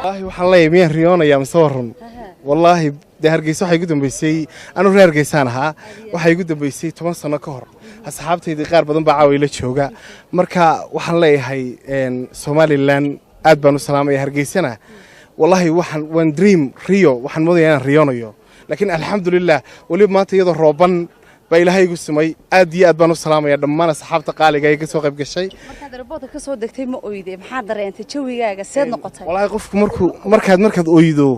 والله waxaan leeyahay miyaan riyoonaya mise warun wallahi de hargeysa waxay igu dambeysay anu reer Hargeysan ahaa waxay igu dambeysay 10 sano ka hor asxaabtayda qaar badan baa caaway la jooga marka waxaan leeyahay Somaliland aad baan u salaamay Hargeysana wallahi waxaan dream rio waxaan moodayaa inaan riyoonayo laakiin alxamdulillah wali maanta iyadoo rooban ba ilaahay igu sumay aad iyo aad baan u salaamaya dhammaan asxaabta qaaliga ay ka soo qayb gashay markaad rabooda ka soo degtay ma ooyday maxaa dareentay jawigaaga seed noqotay wallahi qofku markaad ooydo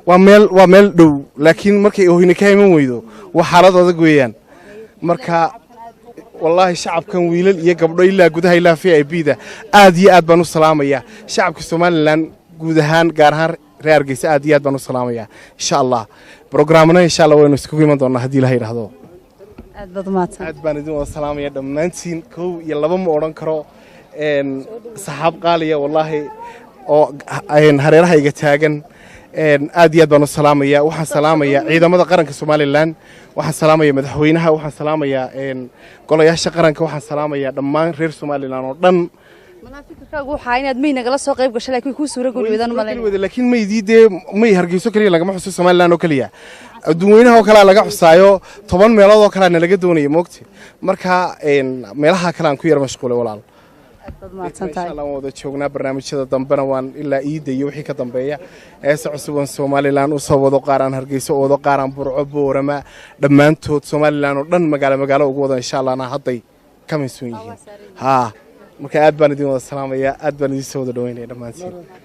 waa meel dhow laakiin markay ooyna ka iman weydo waa xaalad adag weeyaan marka wallahi shacabkan wiilal iyo gabdho ilaa gudaha ilaa VIP-da aad iyo aad baan u salaamaya shacabka Somaliland guud ahaan gaar ahaan reer Hargeysa aad iyo aad baan u salaamaya insha Allah programna insha Allah waynu isku iman doonaa hadii Ilaahay yiraahdo aad baan idin wada salaamaya dhammaantiin kow iyo laba ma oran karo saxaab qaaliya wallahi oo hareerahayga taagan aad iyo aad baan u salaamaya waxaan salaamaya ciidamada qaranka Somaliland waxaan salaamaya madaxweynaha waxaan salaamaya golayaasha qaranka waxaan salaamaya dhammaan reer Somaliland oo dhan manaafikirkaagu waxa inaad meynagala soo qayb gashay laakiin ku suura galweedan ma leeyahay laakiin meydii may Hargeyso kaliya laga xuso Somaliland oo kaliya adduunweynaha oo kala laga xusaayo 10 meelood oo kala laga doonayo moogti marka meelaha kale aan ku yar mashquulay walaal inshallah wada joognaa barnaamijyada dambena waan ilaa iida iyo wixii ka dambeeya cusub Somaliland u soo wado qaaraan Hargeyso oo wado qaaraan Burco Boorama dhamaantood Somaliland oo dhan magaalo ugu wada inshallah hadday ka masuun yihiin marka aad baan idin wada salaamaya aad baan idin soo wada dhaweynaa dhamaantiin